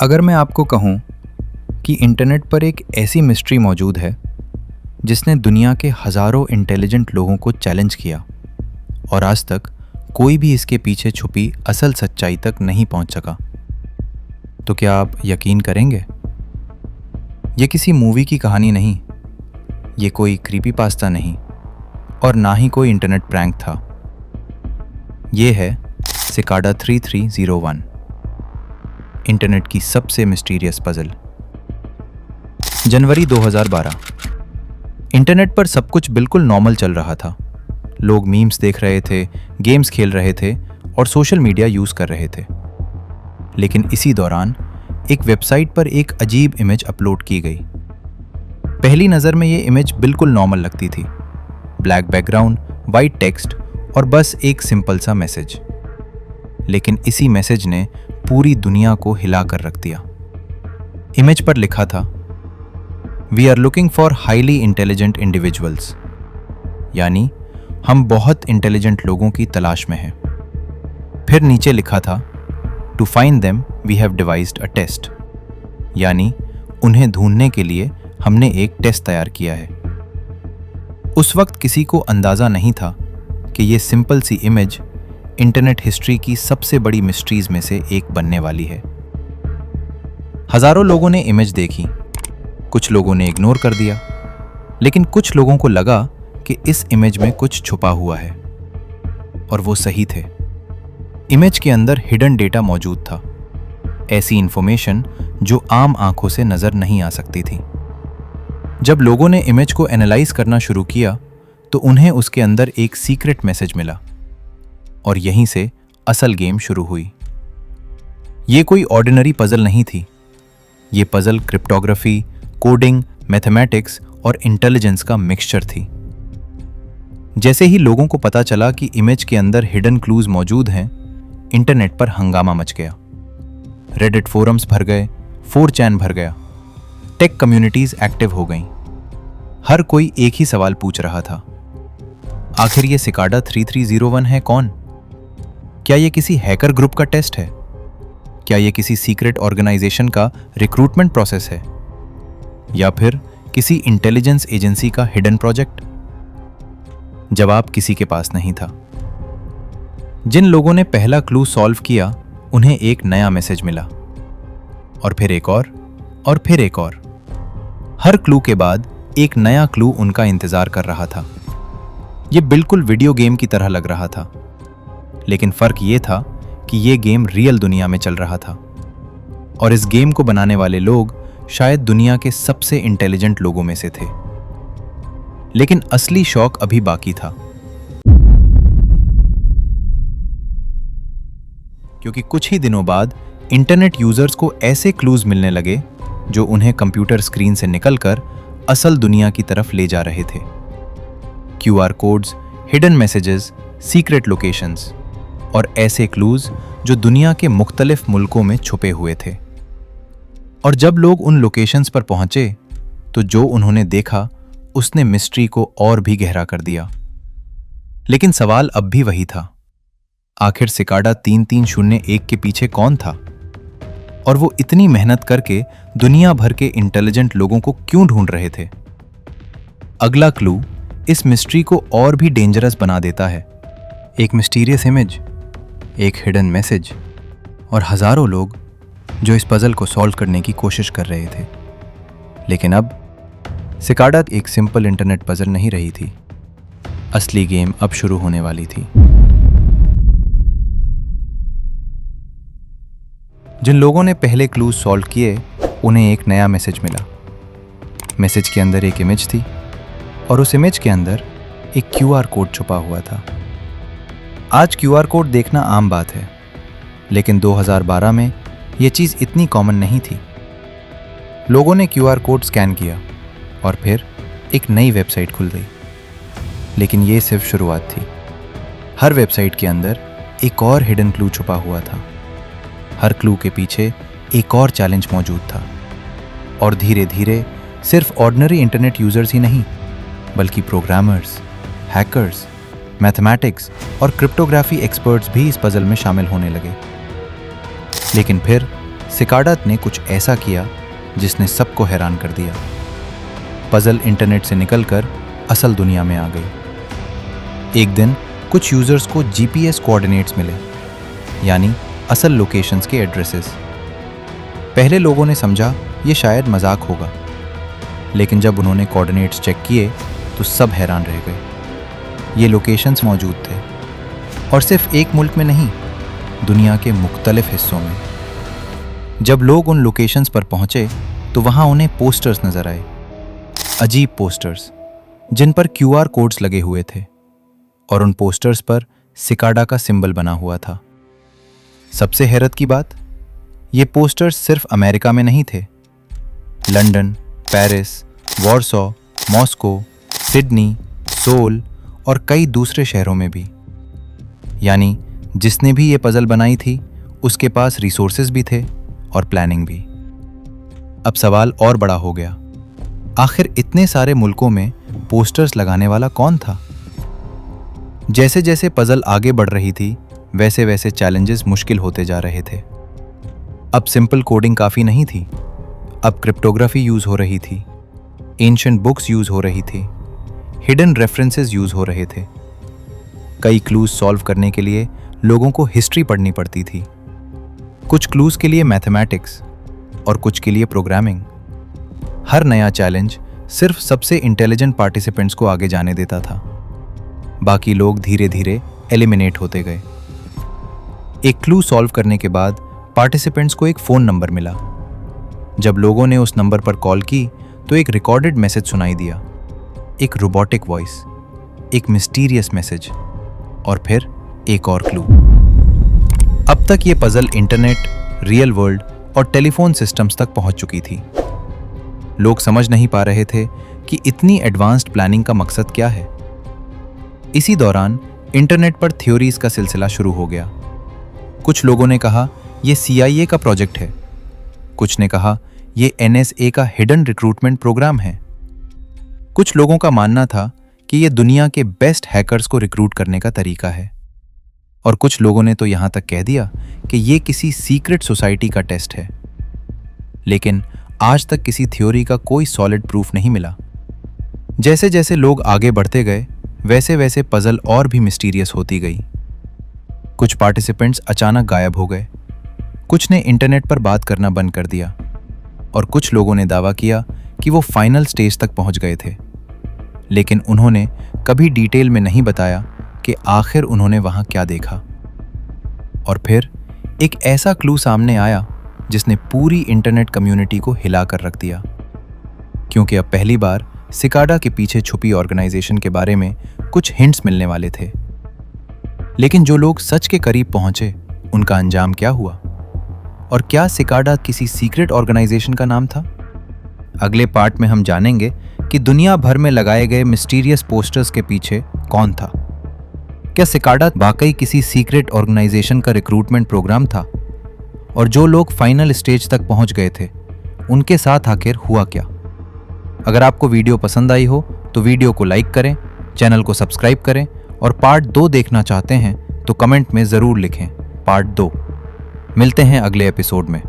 अगर मैं आपको कहूँ कि इंटरनेट पर एक ऐसी मिस्ट्री मौजूद है जिसने दुनिया के हज़ारों इंटेलिजेंट लोगों को चैलेंज किया और आज तक कोई भी इसके पीछे छुपी असल सच्चाई तक नहीं पहुंच सका, तो क्या आप यकीन करेंगे? ये किसी मूवी की कहानी नहीं, ये कोई क्रीपीपास्ता नहीं और ना ही कोई इंटरनेट प्रैंक था। ये है सिकाडा 3301, इंटरनेट की सबसे मिस्टीरियस पजल। जनवरी 2012। इंटरनेट पर सब कुछ बिल्कुल नॉर्मल चल रहा था। लोग मीम्स देख रहे थे, गेम्स खेल रहे थे और सोशल मीडिया यूज कर रहे थे। लेकिन इसी दौरान एक वेबसाइट पर एक अजीब इमेज अपलोड की गई। पहली नज़र में ये इमेज बिल्कुल नॉर्मल लगती थी, ब्लैक बैकग्राउंड, वाइट टेक्स्ट और बस एक सिंपल सा मैसेज। लेकिन इसी मैसेज ने पूरी दुनिया को हिला कर रख दिया। इमेज पर लिखा था, we are looking for highly intelligent individuals, यानी हम बहुत इंटेलिजेंट लोगों की तलाश में हैं। फिर नीचे लिखा था, to find them we have devised a test, यानी उन्हें ढूंढने के लिए हमने एक टेस्ट तैयार किया है। उस वक्त किसी को अंदाजा नहीं था कि ये सिंपल सी इमेज इंटरनेट हिस्ट्री की सबसे बड़ी मिस्ट्रीज में से एक बनने वाली है। हजारों लोगों ने इमेज देखी, कुछ लोगों ने इग्नोर कर दिया, लेकिन कुछ लोगों को लगा कि इस इमेज में कुछ छुपा हुआ है। और वो सही थे। इमेज के अंदर हिडन डेटा मौजूद था, ऐसी इंफॉर्मेशन जो आम आंखों से नजर नहीं आ सकती थी। जब लोगों ने इमेज को एनालाइज करना शुरू किया तो उन्हें उसके अंदर एक सीक्रेट मैसेज मिला और यहीं से असल गेम शुरू हुई। ये कोई ऑर्डिनरी पजल नहीं थी। ये पजल क्रिप्टोग्राफी, कोडिंग, मैथमेटिक्स और इंटेलिजेंस का मिक्सचर थी। जैसे ही लोगों को पता चला कि इमेज के अंदर हिडन क्लूज मौजूद हैं, इंटरनेट पर हंगामा मच गया। रेडिट फोरम्स भर गए, 4chan भर गया, टेक कम्युनिटीज एक्टिव हो गईं। हर कोई एक ही सवाल पूछ रहा था, आखिर ये सिकाडा 3301 है कौन? क्या ये किसी हैकर ग्रुप का टेस्ट है? क्या ये किसी सीक्रेट ऑर्गेनाइजेशन का रिक्रूटमेंट प्रोसेस है? या फिर किसी इंटेलिजेंस एजेंसी का हिडन प्रोजेक्ट? जवाब किसी के पास नहीं था। जिन लोगों ने पहला क्लू सॉल्व किया, उन्हें एक नया मैसेज मिला और फिर एक और फिर एक और। हर क्लू के बाद एक नया क्लू उनका इंतजार कर रहा था। यह बिल्कुल वीडियो गेम की तरह लग रहा था, लेकिन फर्क यह था कि यह गेम रियल दुनिया में चल रहा था और इस गेम को बनाने वाले लोग शायद दुनिया के सबसे इंटेलिजेंट लोगों में से थे। लेकिन असली शौक अभी बाकी था, क्योंकि कुछ ही दिनों बाद इंटरनेट यूजर्स को ऐसे क्लूज मिलने लगे जो उन्हें कंप्यूटर स्क्रीन से निकलकर असल दुनिया की तरफ ले जा रहे थे। QR codes, hidden messages, secret locations और ऐसे क्लूज जो दुनिया के मुख्तलिफ मुल्कों में छुपे हुए थे। और जब लोग उन लोकेशंस पर पहुंचे तो जो उन्होंने देखा उसने मिस्ट्री को और भी गहरा कर दिया। लेकिन सवाल अब भी वही था, आखिर सिकाडा 3301 के पीछे कौन था? और वो इतनी मेहनत करके दुनिया भर के इंटेलिजेंट लोगों को क्यों ढूंढ रहे थे? अगला क्लू इस मिस्ट्री को और भी डेंजरस बना देता है। एक मिस्टीरियस इमेज, एक हिडन मैसेज और हजारों लोग जो इस पजल को सॉल्व करने की कोशिश कर रहे थे। लेकिन अब सिकाडा एक सिंपल इंटरनेट पजल नहीं रही थी। असली गेम अब शुरू होने वाली थी। जिन लोगों ने पहले क्लूज सॉल्व किए, उन्हें एक नया मैसेज मिला। मैसेज के अंदर एक इमेज थी और उस इमेज के अंदर एक QR कोड छुपा हुआ था। आज QR कोड देखना आम बात है, लेकिन 2012 में यह चीज़ इतनी कॉमन नहीं थी। लोगों ने QR कोड स्कैन किया और फिर एक नई वेबसाइट खुल गई। लेकिन ये सिर्फ शुरुआत थी। हर वेबसाइट के अंदर एक और हिडन क्लू छुपा हुआ था। हर क्लू के पीछे एक और चैलेंज मौजूद था। और धीरे धीरे सिर्फ ऑर्डिनरी इंटरनेट यूजर्स ही नहीं, बल्कि प्रोग्रामर्स, हैकर्स, मैथमेटिक्स और क्रिप्टोग्राफी एक्सपर्ट्स भी इस पजल में शामिल होने लगे। लेकिन फिर सिकाडात ने कुछ ऐसा किया जिसने सबको हैरान कर दिया। पजल इंटरनेट से निकलकर असल दुनिया में आ गई। एक दिन कुछ यूजर्स को जीपीएस कोऑर्डिनेट्स मिले, यानी असल लोकेशंस के एड्रेसेस। पहले लोगों ने समझा ये शायद मजाक होगा, लेकिन जब उन्होंने कोऑर्डिनेट्स चेक किए तो सब हैरान रह गए। ये लोकेशंस मौजूद थे, और सिर्फ एक मुल्क में नहीं, दुनिया के मुख्तलिफ हिस्सों में। जब लोग उन लोकेशंस पर पहुंचे तो वहां उन्हें पोस्टर्स नजर आए, अजीब पोस्टर्स जिन पर क्यूआर कोड्स लगे हुए थे, और उन पोस्टर्स पर सिकाडा का सिंबल बना हुआ था। सबसे हैरत की बात, ये पोस्टर्स सिर्फ अमेरिका में नहीं थे। London, Paris, Warsaw, Moscow, Sydney, Seoul और कई दूसरे शहरों में भी। यानी जिसने भी ये पजल बनाई थी उसके पास रिसोर्सेज भी थे और प्लानिंग भी। अब सवाल और बड़ा हो गया, आखिर इतने सारे मुल्कों में पोस्टर्स लगाने वाला कौन था? जैसे जैसे पजल आगे बढ़ रही थी वैसे वैसे चैलेंजेस मुश्किल होते जा रहे थे। अब सिंपल कोडिंग काफ़ी नहीं थी, अब क्रिप्टोग्राफी यूज़ हो रही थी, एंशिएंट बुक्स यूज़ हो रही थी, हिडन रेफरेंसेस यूज़ हो रहे थे। कई क्लूज सॉल्व करने के लिए लोगों को हिस्ट्री पढ़नी पड़ती थी, कुछ क्लूज के लिए मैथमेटिक्स और कुछ के लिए प्रोग्रामिंग। हर नया चैलेंज सिर्फ सबसे इंटेलिजेंट पार्टिसिपेंट्स को आगे जाने देता था, बाकी लोग धीरे धीरे एलिमिनेट होते गए। एक क्लू सॉल्व करने के बाद पार्टिसिपेंट्स को एक फ़ोन नंबर मिला। जब लोगों ने उस नंबर पर कॉल की तो एक रिकॉर्डेड मैसेज सुनाई दिया, एक रोबोटिक वॉइस, एक मिस्टीरियस मैसेज, और फिर एक और क्लू। अब तक ये पजल इंटरनेट, रियल वर्ल्ड और टेलीफोन सिस्टम्स तक पहुंच चुकी थी। लोग समझ नहीं पा रहे थे कि इतनी एडवांस्ड प्लानिंग का मकसद क्या है। इसी दौरान इंटरनेट पर थ्योरीज का सिलसिला शुरू हो गया। कुछ लोगों ने कहा यह CIA का प्रोजेक्ट है, कुछ ने कहा यह NSA का हिडन रिक्रूटमेंट प्रोग्राम है। कुछ लोगों का मानना था कि यह दुनिया के बेस्ट हैकर्स को रिक्रूट करने का तरीका है, और कुछ लोगों ने तो यहां तक कह दिया कि यह किसी सीक्रेट सोसाइटी का टेस्ट है। लेकिन आज तक किसी थ्योरी का कोई सॉलिड प्रूफ नहीं मिला। जैसे जैसे लोग आगे बढ़ते गए वैसे वैसे पजल और भी मिस्टीरियस होती गई। कुछ पार्टिसिपेंट्स अचानक गायब हो गए, कुछ ने इंटरनेट पर बात करना बंद कर दिया, और कुछ लोगों ने दावा किया कि वो फाइनल स्टेज तक पहुंच गए थे। लेकिन उन्होंने कभी डिटेल में नहीं बताया कि आखिर उन्होंने वहां क्या देखा। और फिर एक ऐसा क्लू सामने आया जिसने पूरी इंटरनेट कम्युनिटी को हिला कर रख दिया, क्योंकि अब पहली बार सिकाडा के पीछे छुपी ऑर्गेनाइजेशन के बारे में कुछ हिंट्स मिलने वाले थे। लेकिन जो लोग सच के करीब पहुंचे उनका अंजाम क्या हुआ? और क्या सिकाडा किसी सीक्रेट ऑर्गेनाइजेशन का नाम था? अगले पार्ट में हम जानेंगे कि दुनिया भर में लगाए गए मिस्टीरियस पोस्टर्स के पीछे कौन था। क्या सिकाडा वाकई किसी सीक्रेट ऑर्गेनाइजेशन का रिक्रूटमेंट प्रोग्राम था? और जो लोग फाइनल स्टेज तक पहुंच गए थे उनके साथ आखिर हुआ क्या? अगर आपको वीडियो पसंद आई हो तो वीडियो को लाइक करें, चैनल को सब्सक्राइब करें, और पार्ट 2 देखना चाहते हैं तो कमेंट में ज़रूर लिखें पार्ट 2। मिलते हैं अगले एपिसोड में।